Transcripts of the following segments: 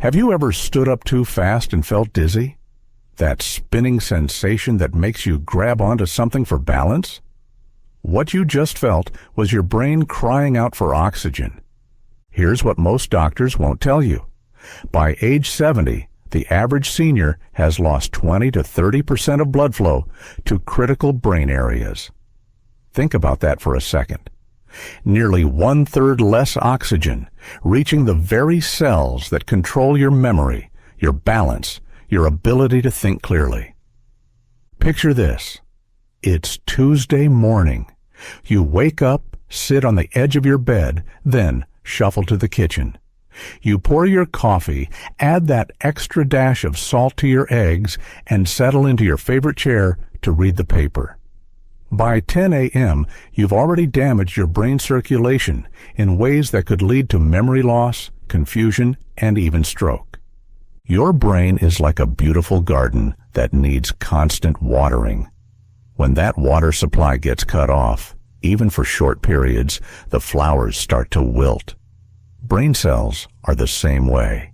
Have you ever stood up too fast and felt dizzy? That spinning sensation that makes you grab onto something for balance? What you just felt was your brain crying out for oxygen. Here's what most doctors won't tell you. By age 70, the average senior has lost 20 to 30% of blood flow to critical brain areas. Think about that for a second. Nearly 1/3 less oxygen, reaching the very cells that control your memory, your balance, your ability to think clearly. Picture this. It's Tuesday morning. You wake up, sit on the edge of your bed, then shuffle to the kitchen. You pour your coffee, add that extra dash of salt to your eggs, and settle into your favorite chair to read the paper. By 10 a.m., you've already damaged your brain circulation in ways that could lead to memory loss, confusion, and even stroke. Your brain is like a beautiful garden that needs constant watering. When that water supply gets cut off, even for short periods, the flowers start to wilt. Brain cells are the same way.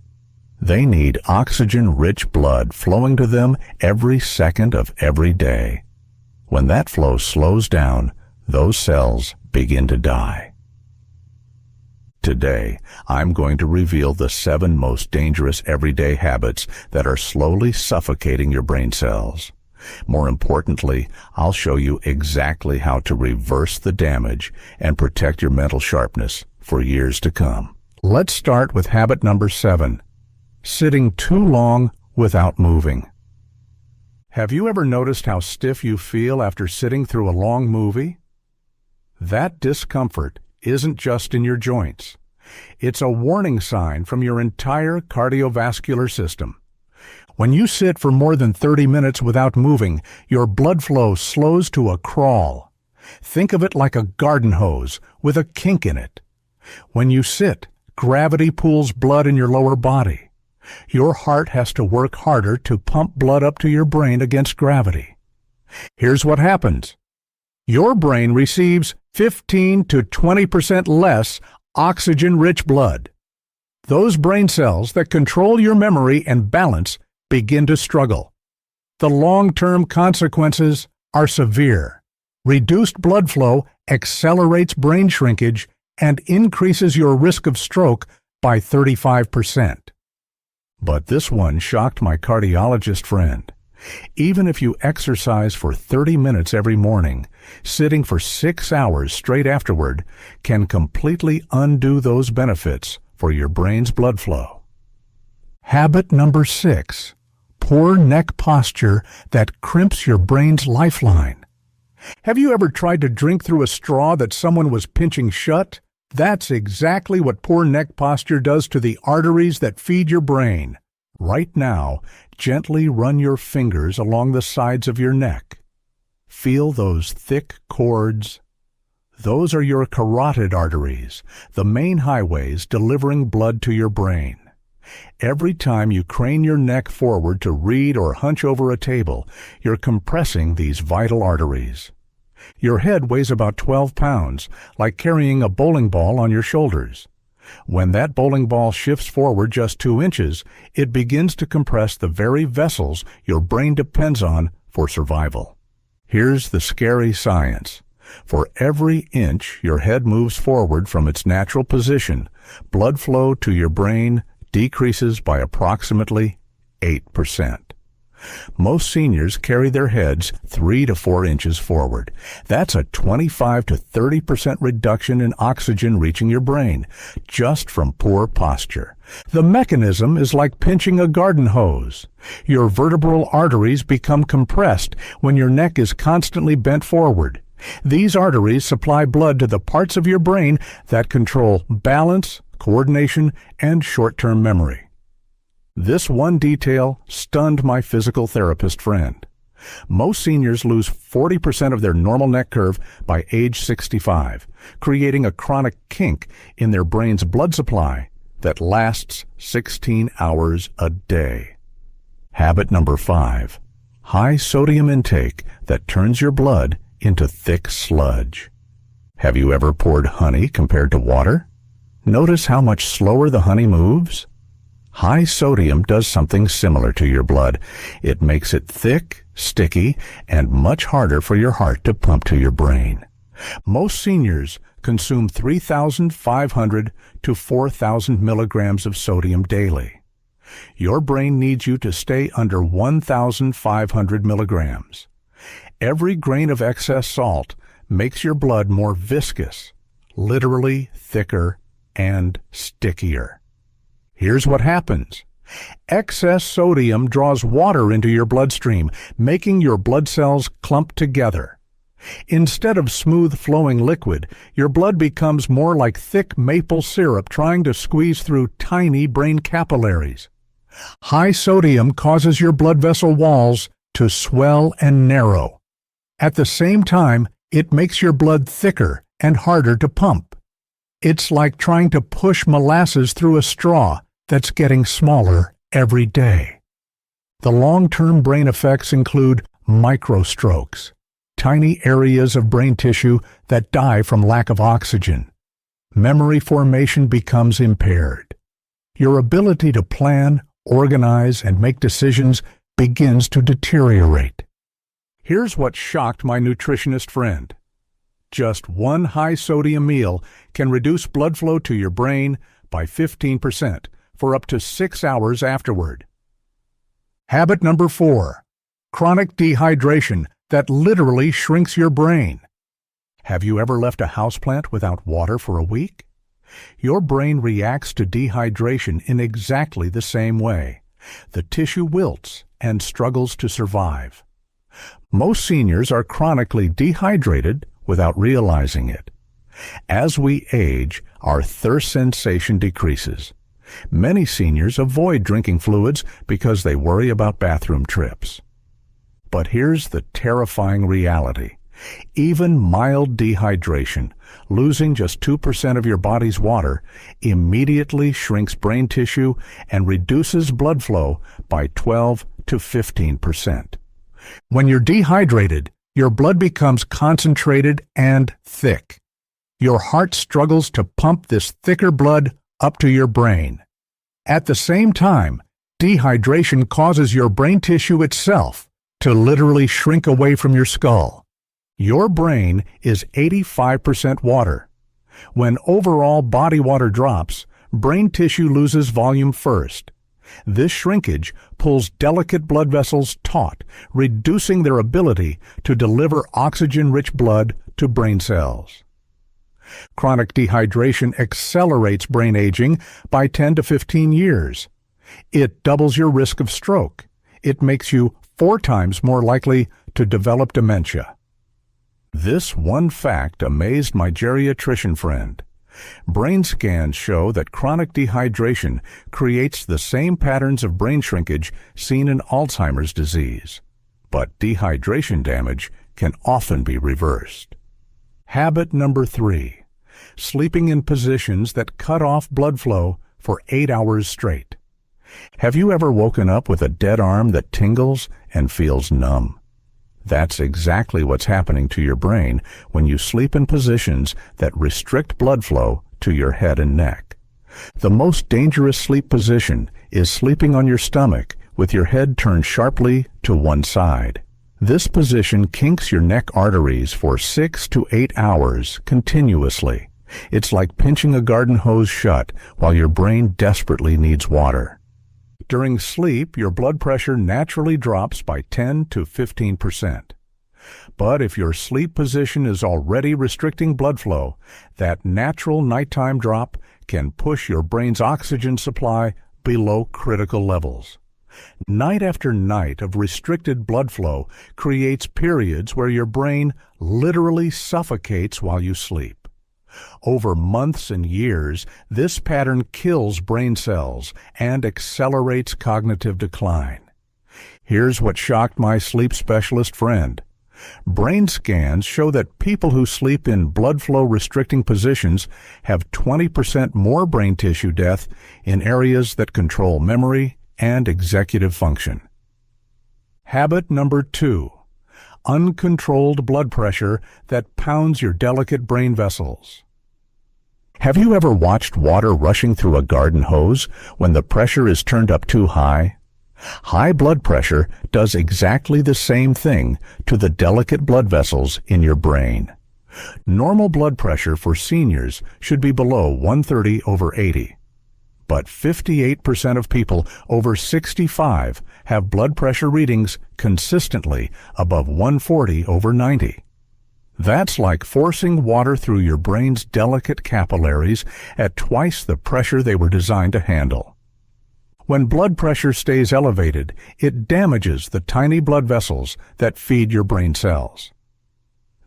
They need oxygen-rich blood flowing to them every second of every day. When that flow slows down, those cells begin to die. Today, I'm going to reveal the 7 most dangerous everyday habits that are slowly suffocating your brain cells. More importantly, I'll show you exactly how to reverse the damage and protect your mental sharpness for years to come. Let's start with habit number 7, sitting too long without moving. Have you ever noticed how stiff you feel after sitting through a long movie? That discomfort isn't just in your joints. It's a warning sign from your entire cardiovascular system. When you sit for more than 30 minutes without moving, your blood flow slows to a crawl. Think of it like a garden hose with a kink in it. When you sit, gravity pulls blood in your lower body. Your heart has to work harder to pump blood up to your brain against gravity. Here's what happens. Your brain receives 15 to 20% less oxygen-rich blood. Those brain cells that control your memory and balance begin to struggle. The long-term consequences are severe. Reduced blood flow accelerates brain shrinkage and increases your risk of stroke by 35%. But this one shocked my cardiologist friend. Even if you exercise for 30 minutes every morning, sitting for 6 hours straight afterward can completely undo those benefits for your brain's blood flow. Habit number 6, poor neck posture that crimps your brain's lifeline. Have you ever tried to drink through a straw that someone was pinching shut? That's exactly what poor neck posture does to the arteries that feed your brain. Right now, gently run your fingers along the sides of your neck. Feel those thick cords. Those are your carotid arteries, the main highways delivering blood to your brain. Every time you crane your neck forward to read or hunch over a table, you're compressing these vital arteries. Your head weighs about 12 pounds, like carrying a bowling ball on your shoulders. When that bowling ball shifts forward just 2 inches, it begins to compress the very vessels your brain depends on for survival. Here's the scary science. For every inch your head moves forward from its natural position, blood flow to your brain decreases by approximately 8%. Most seniors carry their heads 3 to 4 inches forward. That's a 25 to 30% reduction in oxygen reaching your brain, just from poor posture. The mechanism is like pinching a garden hose. Your vertebral arteries become compressed when your neck is constantly bent forward. These arteries supply blood to the parts of your brain that control balance, coordination, and short-term memory. This one detail stunned my physical therapist friend. Most seniors lose 40% of their normal neck curve by age 65, creating a chronic kink in their brain's blood supply that lasts 16 hours a day. Habit number 5, high sodium intake that turns your blood into thick sludge. Have you ever poured honey compared to water? Notice how much slower the honey moves? High sodium does something similar to your blood. It makes it thick, sticky, and much harder for your heart to pump to your brain. Most seniors consume 3,500 to 4,000 milligrams of sodium daily. Your brain needs you to stay under 1,500 milligrams. Every grain of excess salt makes your blood more viscous, literally thicker and stickier. Here's what happens. Excess sodium draws water into your bloodstream, making your blood cells clump together. Instead of smooth-flowing liquid, your blood becomes more like thick maple syrup trying to squeeze through tiny brain capillaries. High sodium causes your blood vessel walls to swell and narrow. At the same time, it makes your blood thicker and harder to pump. It's like trying to push molasses through a straw that's getting smaller every day. The long-term brain effects include microstrokes, tiny areas of brain tissue that die from lack of oxygen. Memory formation becomes impaired. Your ability to plan, organize, and make decisions begins to deteriorate. Here's what shocked my nutritionist friend. Just one high-sodium meal can reduce blood flow to your brain by 15% for up to 6 hours afterward. Habit number 4, chronic dehydration that literally shrinks your brain. Have you ever left a houseplant without water for a week? Your brain reacts to dehydration in exactly the same way. The tissue wilts and struggles to survive. Most seniors are chronically dehydrated without realizing it. As we age, our thirst sensation decreases. Many seniors avoid drinking fluids because they worry about bathroom trips. But here's the terrifying reality. Even mild dehydration, losing just 2% of your body's water, immediately shrinks brain tissue and reduces blood flow by 12 to 15%. When you're dehydrated, your blood becomes concentrated and thick. Your heart struggles to pump this thicker blood up to your brain. At the same time, dehydration causes your brain tissue itself to literally shrink away from your skull. Your brain is 85% water. When overall body water drops, brain tissue loses volume first. This shrinkage pulls delicate blood vessels taut, reducing their ability to deliver oxygen-rich blood to brain cells. Chronic dehydration accelerates brain aging by 10 to 15 years. It doubles your risk of stroke. It makes you 4 times more likely to develop dementia. This one fact amazed my geriatrician friend. Brain scans show that chronic dehydration creates the same patterns of brain shrinkage seen in Alzheimer's disease. But dehydration damage can often be reversed. Habit number 3, sleeping in positions that cut off blood flow for 8 hours straight. Have you ever woken up with a dead arm that tingles and feels numb? That's exactly what's happening to your brain when you sleep in positions that restrict blood flow to your head and neck. The most dangerous sleep position is sleeping on your stomach with your head turned sharply to one side. This position kinks your neck arteries for 6 to 8 hours continuously. It's like pinching a garden hose shut while your brain desperately needs water. During sleep, your blood pressure naturally drops by 10 to 15%. But if your sleep position is already restricting blood flow, that natural nighttime drop can push your brain's oxygen supply below critical levels. Night after night of restricted blood flow creates periods where your brain literally suffocates while you sleep. Over months and years, this pattern kills brain cells and accelerates cognitive decline. Here's what shocked my sleep specialist friend. Brain scans show that people who sleep in blood flow restricting positions have 20% more brain tissue death in areas that control memory and executive function. Habit number 2, uncontrolled blood pressure that pounds your delicate brain vessels. Have you ever watched water rushing through a garden hose when the pressure is turned up too high? High blood pressure does exactly the same thing to the delicate blood vessels in your brain. Normal blood pressure for seniors should be below 130/80. But 58% of people over 65 have blood pressure readings consistently above 140/90. That's like forcing water through your brain's delicate capillaries at twice the pressure they were designed to handle. When blood pressure stays elevated, it damages the tiny blood vessels that feed your brain cells.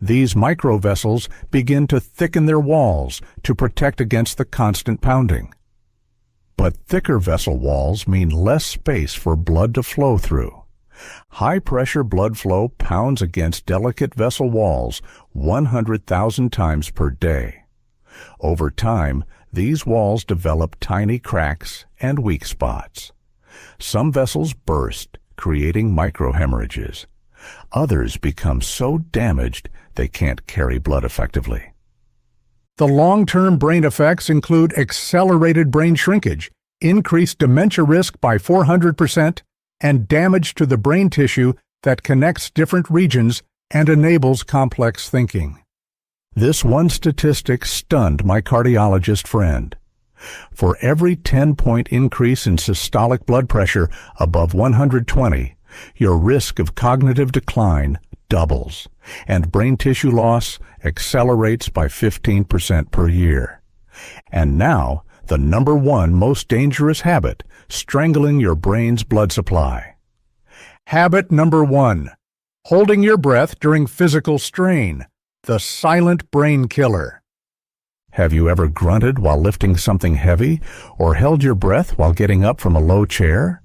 These microvessels begin to thicken their walls to protect against the constant pounding. But thicker vessel walls mean less space for blood to flow through. High-pressure blood flow pounds against delicate vessel walls 100,000 times per day. Over time, these walls develop tiny cracks and weak spots. Some vessels burst, creating microhemorrhages. Others become so damaged they can't carry blood effectively. The long-term brain effects include accelerated brain shrinkage, increased dementia risk by 400%, and damage to the brain tissue that connects different regions and enables complex thinking. This one statistic stunned my cardiologist friend. For every 10-point increase in systolic blood pressure above 120, your risk of cognitive decline doubles, and brain tissue loss accelerates by 15% per year. And now, the number one most dangerous habit, strangling your brain's blood supply. Habit number 1, holding your breath during physical strain, the silent brain killer. Have you ever grunted while lifting something heavy or held your breath while getting up from a low chair?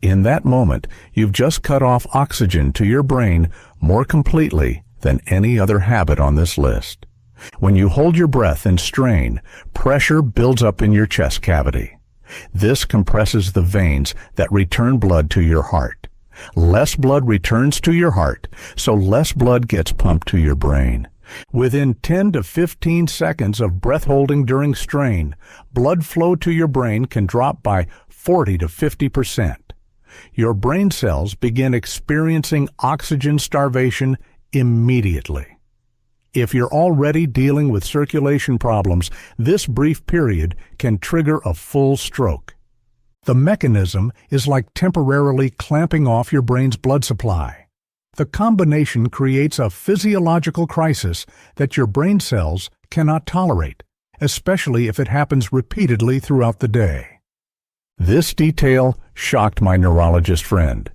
In that moment, you've just cut off oxygen to your brain more completely than any other habit on this list. When you hold your breath and strain, pressure builds up in your chest cavity. This compresses the veins that return blood to your heart. Less blood returns to your heart, so less blood gets pumped to your brain. Within 10 to 15 seconds of breath holding during strain, blood flow to your brain can drop by 40 to 50%. Your brain cells begin experiencing oxygen starvation immediately. If you're already dealing with circulation problems, this brief period can trigger a full stroke. The mechanism is like temporarily clamping off your brain's blood supply. The combination creates a physiological crisis that your brain cells cannot tolerate, especially if it happens repeatedly throughout the day. This detail shocked my neurologist friend.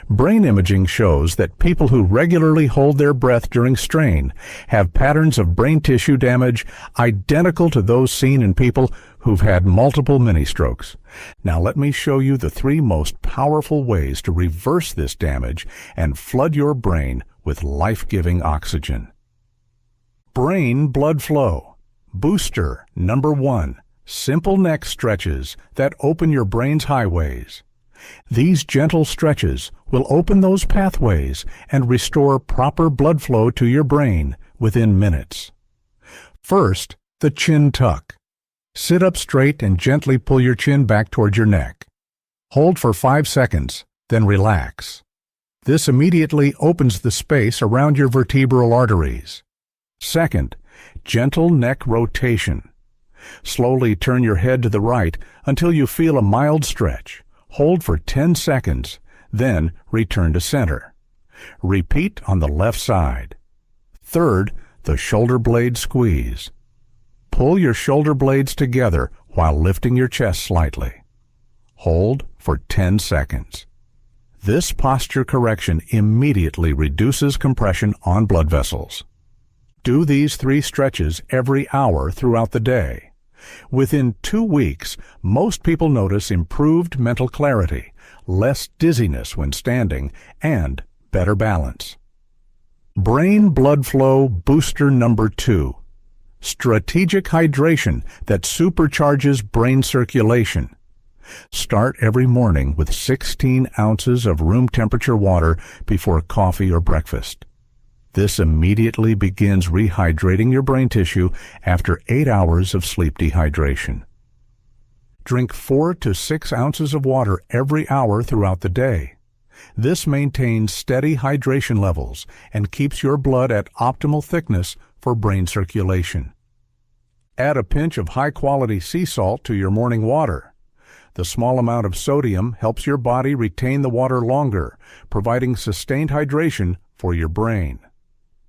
Brain imaging shows that people who regularly hold their breath during strain have patterns of brain tissue damage identical to those seen in people who've had multiple mini-strokes. Now let me show you the 3 most powerful ways to reverse this damage and flood your brain with life-giving oxygen. Brain blood flow. Booster number 1. Simple neck stretches that open your brain's highways. These gentle stretches will open those pathways and restore proper blood flow to your brain within minutes. First, the chin tuck. Sit up straight and gently pull your chin back toward your neck. Hold for 5 seconds, then relax. This immediately opens the space around your vertebral arteries. Second, gentle neck rotation. Slowly turn your head to the right until you feel a mild stretch. Hold for 10 seconds, then return to center. Repeat on the left side. Third, the shoulder blade squeeze. Pull your shoulder blades together while lifting your chest slightly. Hold for 10 seconds. This posture correction immediately reduces compression on blood vessels. Do these 3 stretches every hour throughout the day. Within 2 weeks, most people notice improved mental clarity, less dizziness when standing, and better balance. Brain blood flow booster number 2. Strategic hydration that supercharges brain circulation. Start every morning with 16 ounces of room temperature water before coffee or breakfast. This immediately begins rehydrating your brain tissue after 8 hours of sleep dehydration. Drink 4 to 6 ounces of water every hour throughout the day. This maintains steady hydration levels and keeps your blood at optimal thickness for brain circulation. Add a pinch of high-quality sea salt to your morning water. The small amount of sodium helps your body retain the water longer, providing sustained hydration for your brain.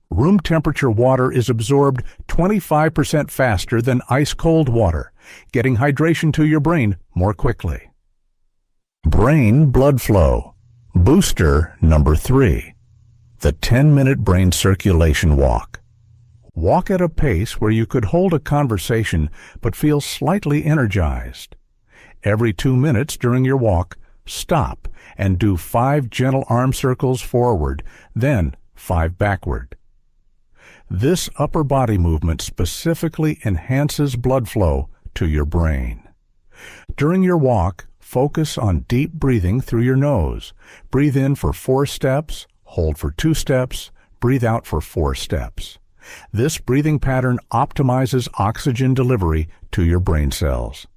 Room temperature water is absorbed 25% faster than ice-cold water, getting hydration to your brain more quickly. Brain blood flow. Booster number 3. The 10-minute brain circulation walk. Walk at a pace where you could hold a conversation but feel slightly energized. Every 2 minutes during your walk, stop and do 5 gentle arm circles forward, then 5 backward. This upper body movement specifically enhances blood flow to your brain. During your walk, focus on deep breathing through your nose. Breathe in for 4 steps, hold for 2 steps, breathe out for 4 steps. This breathing pattern optimizes oxygen delivery to your brain cells.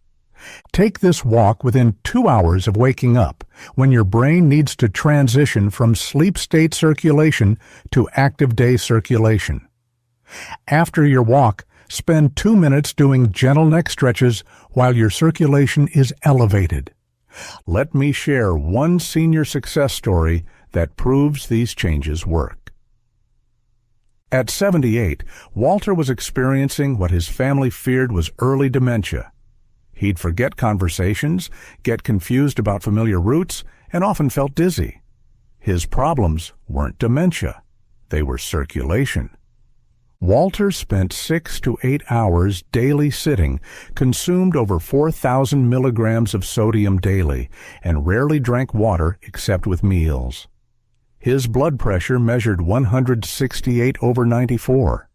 Take this walk within 2 hours of waking up, when your brain needs to transition from sleep state circulation to active day circulation. After your walk, spend 2 minutes doing gentle neck stretches while your circulation is elevated. Let me share one senior success story that proves these changes work. At 78, Walter was experiencing what his family feared was early dementia. He'd forget conversations, get confused about familiar routes, and often felt dizzy. His problems weren't dementia. They were circulation. Walter spent 6 to 8 hours daily sitting, consumed over 4,000 milligrams of sodium daily, and rarely drank water except with meals. His blood pressure measured 168/94.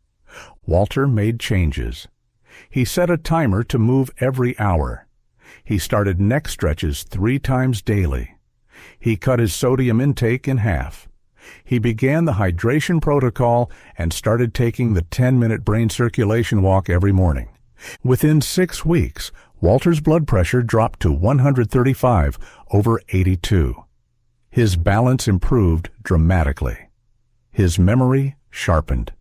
Walter made changes. He set a timer to move every hour. He started neck stretches 3 times daily. He cut his sodium intake in half. He began the hydration protocol and started taking the 10-minute brain circulation walk every morning. Within 6 weeks, Walter's blood pressure dropped to 135/82. His balance improved dramatically. His memory sharpened.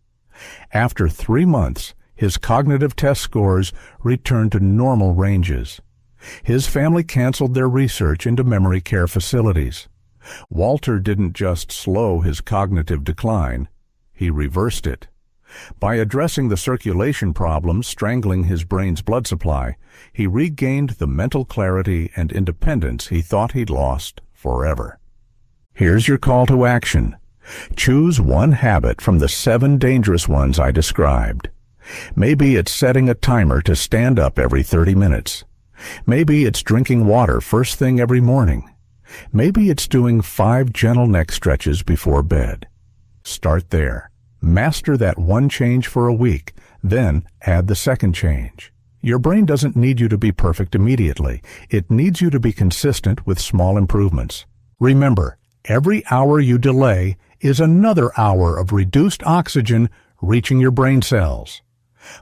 After 3 months, his cognitive test scores returned to normal ranges. His family canceled their research into memory care facilities. Walter didn't just slow his cognitive decline, he reversed it. By addressing the circulation problems strangling his brain's blood supply, he regained the mental clarity and independence he thought he'd lost forever. Here's your call to action. Choose one habit from the 7 dangerous ones I described. Maybe it's setting a timer to stand up every 30 minutes. Maybe it's drinking water first thing every morning. Maybe it's doing 5 gentle neck stretches before bed. Start there. Master that one change for a week, then add the second change. Your brain doesn't need you to be perfect immediately. It needs you to be consistent with small improvements. Remember, every hour you delay is another hour of reduced oxygen reaching your brain cells.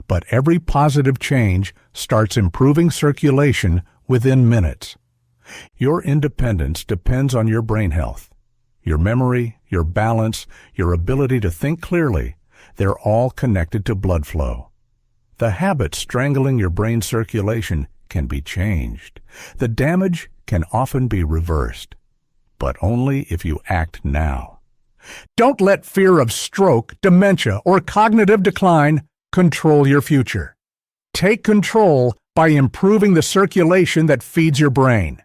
But every positive change starts improving circulation within minutes. Your independence depends on your brain health. Your memory, your balance, your ability to think clearly, they're all connected to blood flow. The habits strangling your brain circulation can be changed. The damage can often be reversed, but only if you act now. Don't let fear of stroke, dementia, or cognitive decline control your future. Take control by improving the circulation that feeds your brain.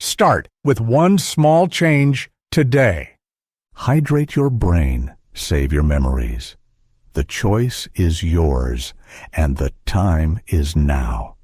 Start with one small change today. Hydrate your brain, save your memories. The choice is yours, and the time is now.